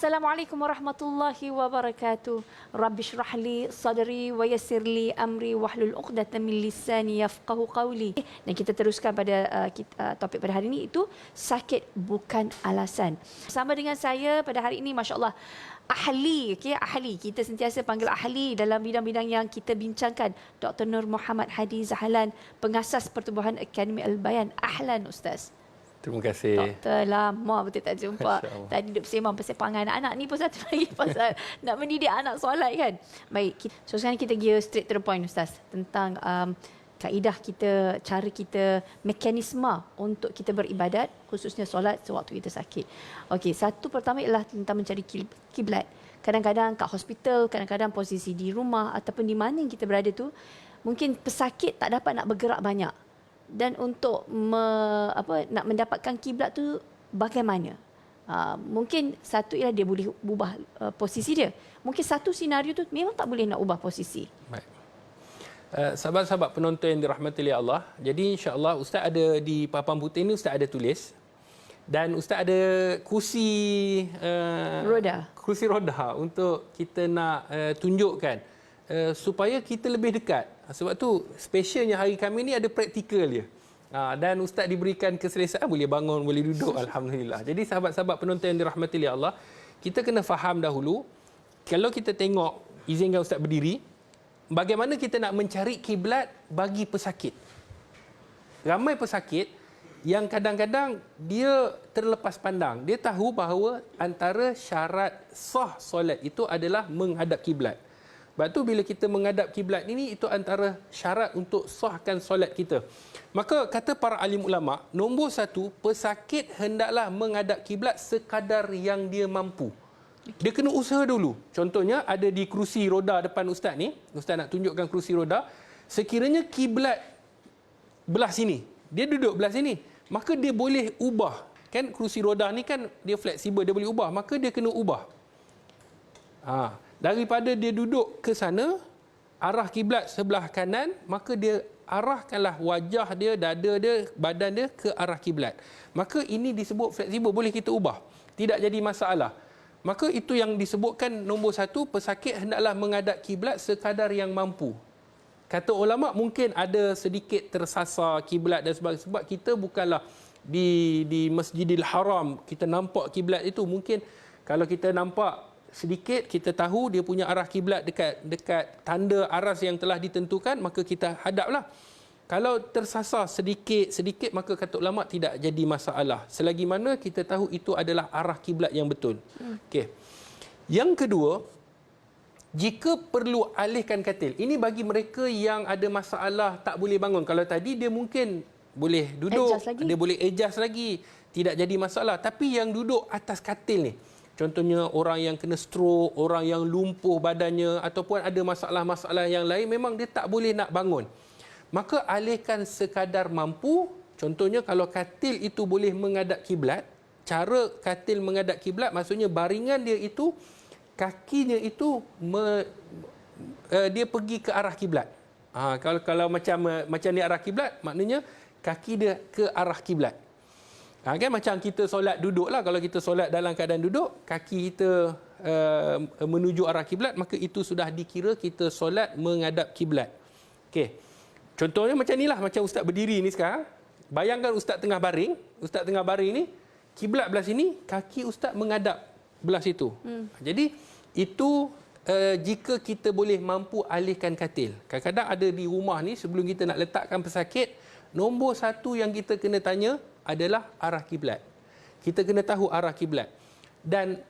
Assalamualaikum warahmatullahi wabarakatuh. Rabbi shrah li sadri wa yassir li amri wahlul 'uqdatam min lisani yafqahu qawli. Dan kita teruskan pada topik pada hari ini, itu sakit bukan alasan. Sama dengan saya pada hari ini, masya-Allah, ahli, ahli. Kita sentiasa panggil ahli dalam bidang-bidang yang kita bincangkan. Dr. Nur Muhammad Hadi Zahalan, pengasas Pertubuhan Akademi Al-Bayan. Ahlan Ustaz. Terima kasih. Doktor, lama betul tak jumpa. Tadi duduk bersembang pasal pangan anak ni pun satu lagi pasal nak mendidik anak solat kan. Baik, so sekarang kita gear straight to the point Ustaz. Tentang kaedah kita, cara kita, mekanisme untuk kita beribadat, khususnya solat sewaktu kita sakit. Okey, satu pertama ialah tentang mencari kiblat. Kadang-kadang kat hospital, kadang-kadang posisi di rumah ataupun di mana yang kita berada tu, mungkin pesakit tak dapat nak bergerak banyak. Dan untuk nak mendapatkan kiblat tu bagaimana? Mungkin satu ialah dia boleh ubah posisi dia. Mungkin satu senario tu memang tak boleh nak ubah posisi. Baik. Sahabat-sahabat penonton yang dirahmati oleh Allah. Jadi insya-Allah Ustaz ada di papan putih ni, Ustaz ada tulis. Dan Ustaz ada kursi roda untuk kita nak tunjukkan supaya kita lebih dekat. Sebab tu specialnya hari kami ni ada praktikal dia. Dan Ustaz diberikan keselesaan, boleh bangun, boleh duduk, alhamdulillah. Jadi sahabat-sahabat penonton yang dirahmati oleh Allah, kita kena faham dahulu, kalau kita tengok, izinkan Ustaz berdiri, bagaimana kita nak mencari kiblat bagi pesakit. Ramai pesakit yang kadang-kadang dia terlepas pandang. Dia tahu bahawa antara syarat sah solat itu adalah menghadap kiblat. Sebab tu bila kita menghadap kiblat ini, itu antara syarat untuk sahkan solat kita. Maka kata para alim ulama, nombor satu, pesakit hendaklah menghadap kiblat sekadar yang dia mampu. Dia kena usaha dulu. Contohnya ada di kerusi roda depan Ustaz ni, Ustaz nak tunjukkan kerusi roda, sekiranya kiblat belah sini, dia duduk belah sini, maka dia boleh ubah. Kan kerusi roda ni kan dia fleksibel, dia boleh ubah, maka dia kena ubah. Daripada dia duduk ke sana, arah kiblat sebelah kanan, maka dia arahkanlah wajah dia, dada dia, badan dia ke arah kiblat. Maka ini disebut fleksibel, boleh kita ubah. Tidak jadi masalah. Maka itu yang disebutkan nombor satu, pesakit hendaklah menghadap kiblat sekadar yang mampu. Kata ulama, mungkin ada sedikit tersasar kiblat dan sebagainya. Sebab kita bukanlah di Masjidil Haram, kita nampak kiblat itu. Mungkin kalau kita nampak sedikit, kita tahu dia punya arah kiblat dekat tanda aras yang telah ditentukan, maka kita hadaplah. Kalau tersasar sedikit, maka kata ulama tidak jadi masalah. Selagi mana kita tahu itu adalah arah kiblat yang betul. Okey. Yang kedua, jika perlu alihkan katil. Ini bagi mereka yang ada masalah tak boleh bangun. Kalau tadi dia mungkin boleh duduk, dia boleh adjust lagi, tidak jadi masalah. Tapi yang duduk atas katil ni, contohnya orang yang kena stroke, orang yang lumpuh badannya, ataupun ada masalah-masalah yang lain, memang dia tak boleh nak bangun. Maka alihkan sekadar mampu. Contohnya kalau katil itu boleh menghadap kiblat, cara katil menghadap kiblat maksudnya baringan dia itu, kakinya itu dia pergi ke arah kiblat. Kalau macam ni arah kiblat, maknanya kaki dia ke arah kiblat. Kan macam kita solat duduk lah. Kalau kita solat dalam keadaan duduk, kaki kita menuju arah kiblat, maka itu sudah dikira kita solat menghadap kiblat. Okey. Contohnya macam inilah, macam Ustaz berdiri ni sekarang. Bayangkan Ustaz tengah baring. Ustaz tengah baring ni, kiblat belah sini, kaki Ustaz menghadap belah situ. Jadi itu jika kita boleh mampu alihkan katil. Kadang-kadang ada di rumah ni, sebelum kita nak letakkan pesakit, nombor satu yang kita kena tanya adalah arah kiblat. Kita kena tahu arah kiblat. Dan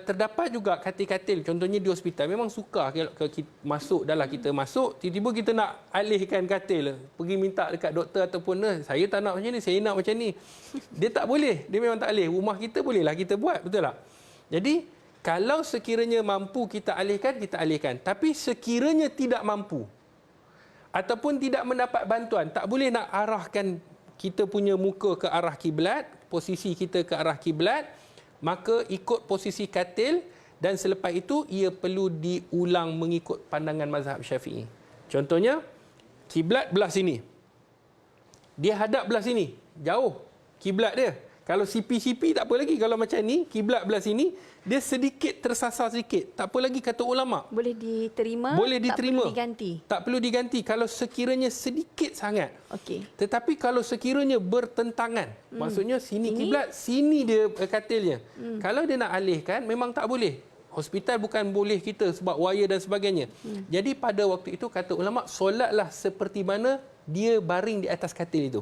terdapat juga katil-katil, contohnya di hospital, memang suka kalau kita masuk, kita masuk, tiba-tiba kita nak alihkan katil, pergi minta dekat doktor ataupun nurse, saya tak nak macam ni, saya nak macam ni. Dia tak boleh, dia memang tak boleh. Rumah kita bolehlah kita buat, betul tak? Jadi, kalau sekiranya mampu kita alihkan. Tapi sekiranya tidak mampu, ataupun tidak mendapat bantuan, tak boleh nak arahkan kita punya muka ke arah kiblat, posisi kita ke arah kiblat, maka ikut posisi katil, dan selepas itu ia perlu diulang mengikut pandangan mazhab Syafi'i. Contohnya, kiblat belah sini, dia hadap belah sini, jauh kiblat dia. Kalau CP tak apa lagi. Kalau macam ni, kiblat belah sini, dia sedikit tersasar sedikit. Tak apa lagi kata ulama. Boleh diterima, Boleh diterima. tak perlu diganti. Tak perlu diganti kalau sekiranya sedikit sangat. Okey. Tetapi kalau sekiranya bertentangan, maksudnya sini kiblat, sini dia katilnya. Kalau dia nak alihkan, memang tak boleh. Hospital bukan boleh kita sebab wire dan sebagainya. Jadi pada waktu itu kata ulama, solatlah seperti mana dia baring di atas katil itu.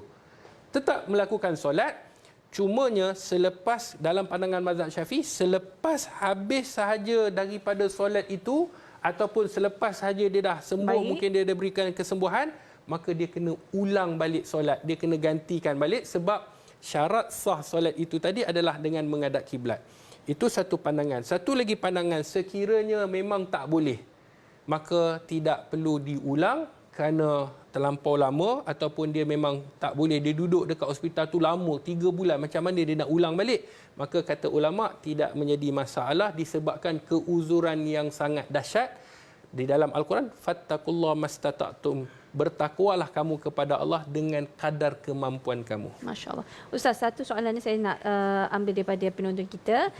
Tetap melakukan solat, cumanya selepas dalam pandangan mazhab Syafi'i, selepas habis sahaja daripada solat itu ataupun selepas sahaja dia dah sembuh, mungkin dia dah berikan kesembuhan, maka dia kena ulang balik solat, dia kena gantikan balik sebab syarat sah solat itu tadi adalah dengan menghadap kiblat. Itu satu pandangan. Satu lagi pandangan, sekiranya memang tak boleh, maka tidak perlu diulang kerana terlampau lama ataupun dia memang tak boleh, dia duduk dekat hospital tu lama 3 bulan, macam mana dia nak ulang balik, maka kata ulama tidak menjadi masalah disebabkan keuzuran yang sangat dahsyat. Di dalam Al-Quran, fattaqullaha mastata'tum, bertakwalah kamu kepada Allah dengan kadar kemampuan kamu. Masya-Allah. Ustaz, satu soalan ni saya nak ambil daripada penonton kita,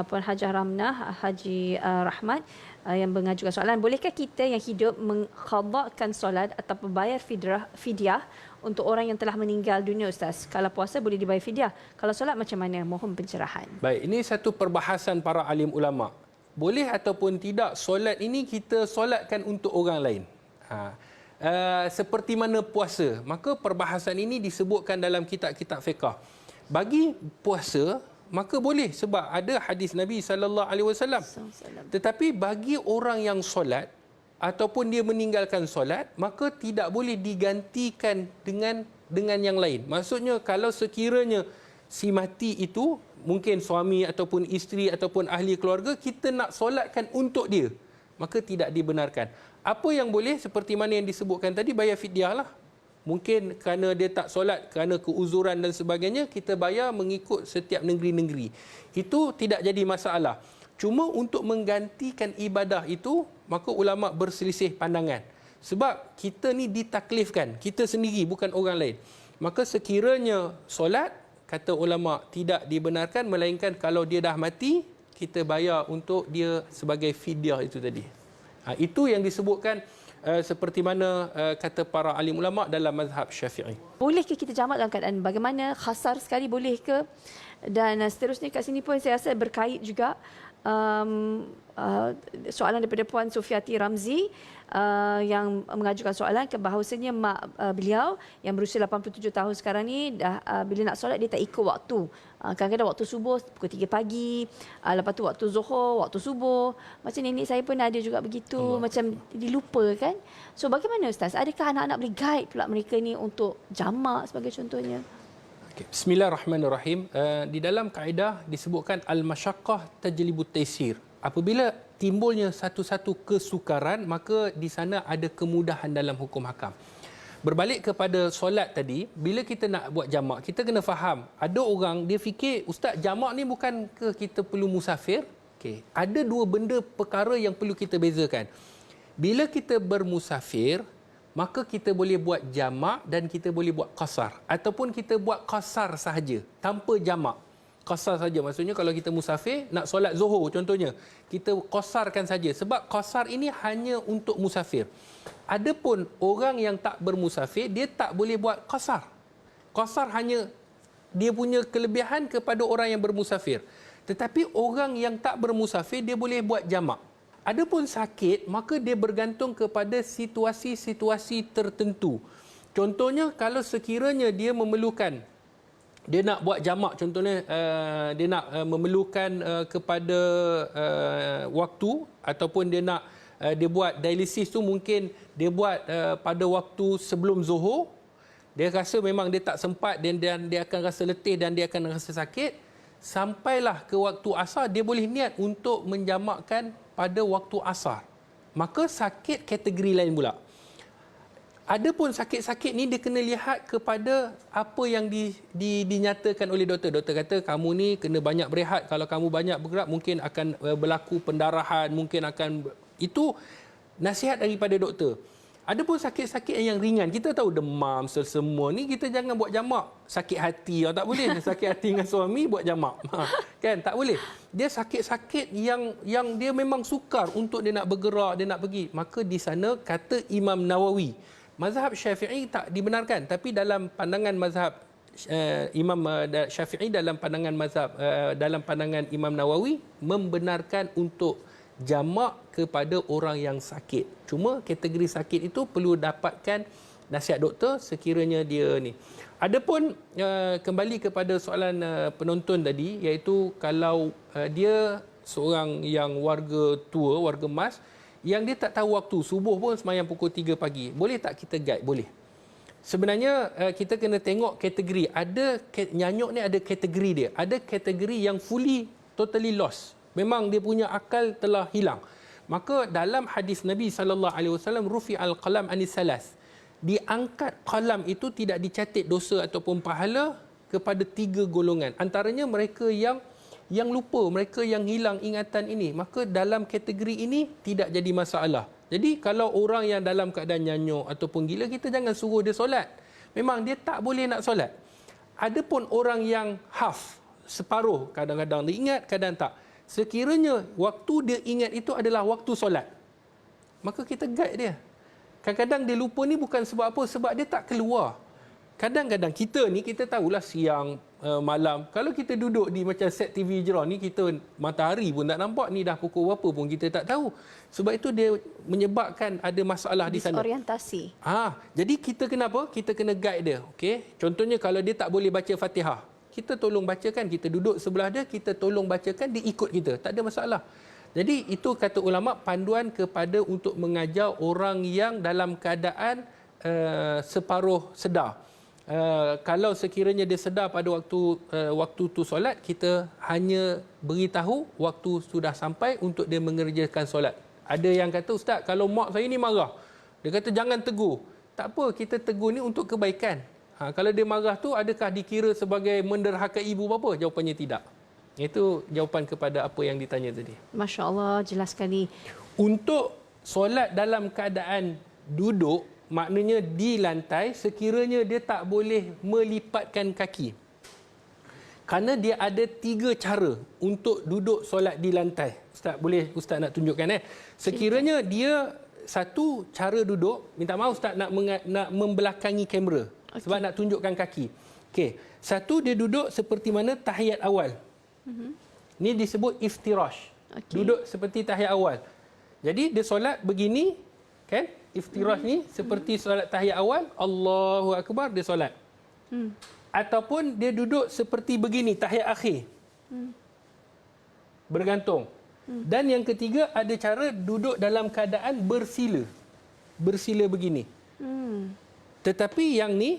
Puan Hajah Ramnah Haji Rahmat yang mengajukan soalan, bolehkah kita yang hidup mengqadhakan solat atau bayar fidyah untuk orang yang telah meninggal dunia, Ustaz? Kalau puasa boleh dibayar fidyah, kalau solat macam mana? Mohon pencerahan. Baik, ini satu perbahasan para alim ulama. Boleh ataupun tidak solat ini kita solatkan untuk orang lain. Seperti mana puasa, maka perbahasan ini disebutkan dalam kitab-kitab fiqh. Bagi puasa maka boleh sebab ada hadis Nabi SAW. Tetapi bagi orang yang solat ataupun dia meninggalkan solat, maka tidak boleh digantikan dengan yang lain. Maksudnya kalau sekiranya si mati itu mungkin suami ataupun isteri ataupun ahli keluarga, kita nak solatkan untuk dia, maka tidak dibenarkan. Apa yang boleh seperti mana yang disebutkan tadi, bayar fidyah lah. Mungkin kerana dia tak solat, kerana keuzuran dan sebagainya, kita bayar mengikut setiap negeri-negeri. Itu tidak jadi masalah. Cuma untuk menggantikan ibadah itu, maka ulama' berselisih pandangan. Sebab kita ni ditaklifkan, kita sendiri bukan orang lain. Maka sekiranya solat, kata ulama' tidak dibenarkan, melainkan kalau dia dah mati, kita bayar untuk dia sebagai fidyah itu tadi. Itu yang disebutkan seperti mana kata para alim ulama dalam mazhab Syafi'i. Boleh ke kita jamak dalam keadaan bagaimana, khasar sekali boleh ke? Dan seterusnya kat sini pun saya rasa berkait juga soalan daripada Puan Sufiati Ramzi yang mengajukan soalan ke bahawasanya mak beliau yang berusia 87 tahun sekarang ni dah bila nak solat dia tak ikut waktu. Kadang-kadang waktu subuh pukul 3 pagi, lepas tu waktu zuhur, waktu subuh. Macam nenek saya pun ada juga begitu, macam dilupa kan. So bagaimana Ustaz? Adakah anak-anak boleh guide pula mereka ni untuk jamak sebagai contohnya? Okay. Bismillahirrahmanirrahim. Di dalam kaedah disebutkan al-masyaqqah tajlibut taysir. Apabila timbulnya satu-satu kesukaran, maka di sana ada kemudahan dalam hukum hakam. Berbalik kepada solat tadi, bila kita nak buat jamak, kita kena faham. Ada orang dia fikir, Ustaz, jamak ni bukan ke kita perlu musafir? Okey. Ada dua benda perkara yang perlu kita bezakan. Bila kita bermusafir, maka kita boleh buat jamak dan kita boleh buat qasar. Ataupun kita buat qasar sahaja, tanpa jamak. Qasar saja, maksudnya kalau kita musafir, nak solat zuhur contohnya, kita qasarkan saja. Sebab qasar ini hanya untuk musafir. Adapun orang yang tak bermusafir, dia tak boleh buat qasar. Qasar hanya dia punya kelebihan kepada orang yang bermusafir. Tetapi orang yang tak bermusafir, dia boleh buat jamak. Adapun sakit, maka dia bergantung kepada situasi-situasi tertentu. Contohnya, kalau sekiranya dia memerlukan, dia nak buat jamak, contohnya dia nak memerlukan kepada waktu, ataupun dia nak dia buat dialisis tu, mungkin dia buat pada waktu sebelum zuhur, dia rasa memang dia tak sempat dan dia akan rasa letih dan dia akan rasa sakit, sampailah ke waktu asar, dia boleh niat untuk menjamakkan pada waktu asar. Maka sakit kategori lain pula. Adapun sakit-sakit ni dia kena lihat kepada apa yang dinyatakan oleh doktor. Doktor kata kamu ni kena banyak berehat. Kalau kamu banyak bergerak mungkin akan berlaku pendarahan, mungkin akan, itu nasihat daripada doktor. Ada pun sakit-sakit yang ringan. Kita tahu demam, semua ni kita jangan buat jamak. Sakit hati tak boleh. Sakit hati dengan suami buat jamak. Kan tak boleh. Dia sakit-sakit yang dia memang sukar untuk dia nak bergerak, dia nak pergi. Maka di sana kata Imam Nawawi, mazhab Syafi'i tak dibenarkan, tapi dalam pandangan mazhab Imam Syafi'i, dalam pandangan Imam Nawawi membenarkan untuk jamak kepada orang yang sakit. Cuma kategori sakit itu perlu dapatkan nasihat doktor sekiranya dia ni. Adapun kembali kepada soalan penonton tadi, iaitu kalau dia seorang yang warga tua, warga emas, yang dia tak tahu waktu, subuh pun sembahyang pukul 3 pagi. Boleh tak kita guide? Boleh. Sebenarnya kita kena tengok kategori. Nyanyuk ni ada kategori dia. Ada kategori yang fully, totally lost. Memang dia punya akal telah hilang. Maka dalam hadis Nabi SAW, rufi al-qalam anis salas. Diangkat qalam itu, tidak dicatat dosa ataupun pahala kepada 3 golongan. Antaranya mereka yang lupa, mereka yang hilang ingatan ini. Maka dalam kategori ini tidak jadi masalah. Jadi kalau orang yang dalam keadaan nyanyuk ataupun gila, kita jangan suruh dia solat. Memang dia tak boleh nak solat. Adapun orang yang half, separuh, kadang-kadang dia ingat, kadang tak. Sekiranya waktu dia ingat itu adalah waktu solat, maka kita guide dia. Kadang-kadang dia lupa ni bukan sebab apa, sebab dia tak keluar. Kadang-kadang kita ni, kita tahulah siang, malam. Kalau kita duduk di macam set TV Jera ni, kita matahari pun tak nampak, ni dah pukul berapa pun kita tak tahu. Sebab itu dia menyebabkan ada masalah di sana. Disorientasi. Jadi kita kenapa? Kita kena guide dia. Okay? Contohnya kalau dia tak boleh baca Fatihah, kita tolong bacakan, kita duduk sebelah dia, kita tolong bacakan, dia ikut kita. Tak ada masalah. Jadi itu kata ulama, panduan kepada untuk mengajar orang yang dalam keadaan separuh sedar. Kalau sekiranya dia sedar pada waktu tu solat, kita hanya beritahu waktu sudah sampai untuk dia mengerjakan solat. Ada yang kata, Ustaz, kalau mak saya ni marah, dia kata jangan tegur. Tak apa, kita tegur ni untuk kebaikan. Kalau dia marah tu, adakah dikira sebagai menderhaka ibu bapa? Jawapannya tidak. Itu jawapan kepada apa yang ditanya tadi. Masya Allah, jelas sekali. Untuk solat dalam keadaan duduk, maknanya di lantai, sekiranya dia tak boleh melipatkan kaki. Kerana dia ada 3 cara untuk duduk solat di lantai. Ustaz, boleh Ustaz nak tunjukkan? Sekiranya dia satu cara duduk, minta maaf Ustaz nak membelakangi kamera. Okay. Sebab nak tunjukkan kaki. Okey, satu dia duduk seperti mana tahiyat awal. Ni disebut iftirash. Okay. Duduk seperti tahiyat awal. Jadi dia solat begini, kan? Iftirash ni seperti solat tahiyat awal, Allahu akbar, dia solat. Ataupun dia duduk seperti begini, tahiyat akhir. Bergantung. Dan yang ketiga, ada cara duduk dalam keadaan bersila. Bersila begini. Tetapi yang ni,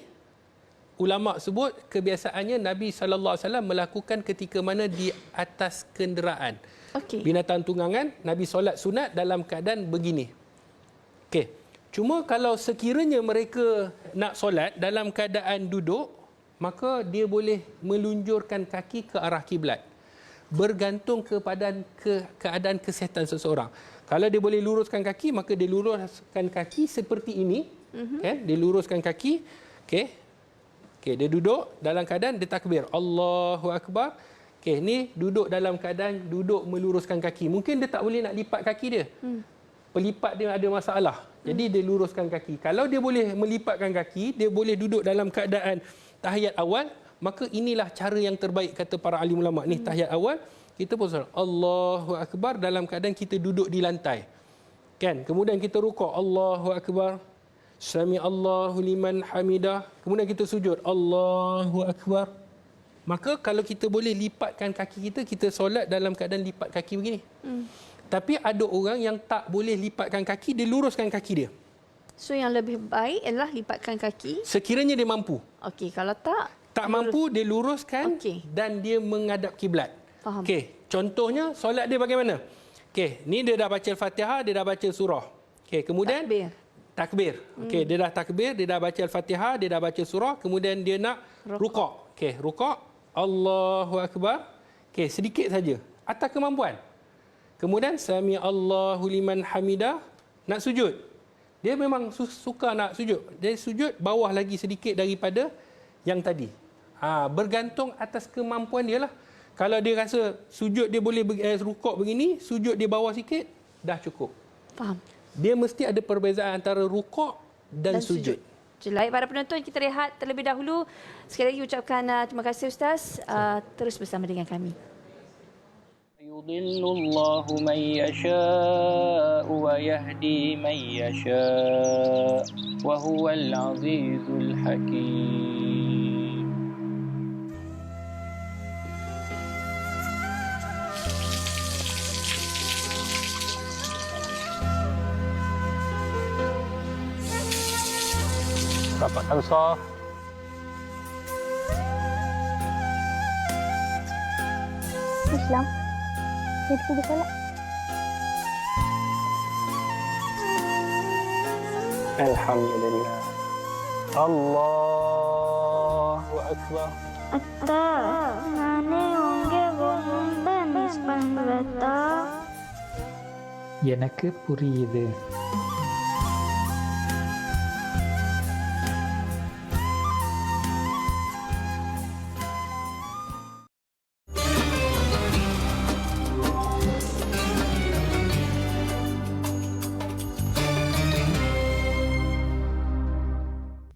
ulama sebut kebiasaannya Nabi SAW melakukan ketika mana di atas kenderaan. Okay. Binatang tunggangan, Nabi solat sunat dalam keadaan begini. Okey. Cuma kalau sekiranya mereka nak solat dalam keadaan duduk, maka dia boleh melunjurkan kaki ke arah kiblat. Bergantung kepada keadaan kesihatan seseorang. Kalau dia boleh luruskan kaki, maka dia luruskan kaki seperti ini. Dia luruskan kaki. Okey, dia duduk dalam keadaan dia takbir. Allahu akbar. Okey, ni duduk dalam keadaan duduk meluruskan kaki. Mungkin dia tak boleh nak lipat kaki dia. Pelipat dia ada masalah. Jadi dia luruskan kaki. Kalau dia boleh melipatkan kaki, dia boleh duduk dalam keadaan tahiyat awal, maka inilah cara yang terbaik kata para alim ulama. Ni tahiyat awal, kita pun solat Allahu akbar dalam keadaan kita duduk di lantai. Kan? Kemudian kita rukuk, Allahu akbar. Sami Allahu liman hamidah. Kemudian kita sujud, Allahu akbar. Maka kalau kita boleh lipatkan kaki kita, kita solat dalam keadaan lipat kaki begini. Tapi ada orang yang tak boleh lipatkan kaki, dia luruskan kaki dia. So yang lebih baik adalah lipatkan kaki. Sekiranya dia mampu. Okey, kalau tak mampu, dia luruskan dan dia menghadap kiblat. Faham. Okey, contohnya solat dia bagaimana? Okey, ni dia dah baca Fatihah, dia dah baca surah. Okey, kemudian takbir. Okey, dia dah takbir, dia dah baca Al-Fatihah, dia dah baca surah, kemudian dia nak rukuk. Okey, rukuk, Allahu akbar. Okey, sedikit saja atas kemampuan. Kemudian sami Allahu liman hamidah, nak sujud. Dia memang suka nak sujud. Dia sujud bawah lagi sedikit daripada yang tadi. Bergantung atas kemampuan dia lah. Kalau dia rasa sujud dia boleh rukuk begini, sujud dia bawah sikit, dah cukup. Faham. Dia mesti ada perbezaan antara rukuk dan sujud. Baik, para penonton, kita rehat terlebih dahulu. Sekali lagi ucapkan terima kasih Ustaz. Terus bersama dengan kami. يضل الله من يشاء ويهدي من يشاء وهو العزيز الحكيم. Rapatkan saf. Islam. Kita pergi solat. Alhamdulillah. Allahu Akbar. Atta, nane onge bohunda nisbang beta. எனக்கு புரியுது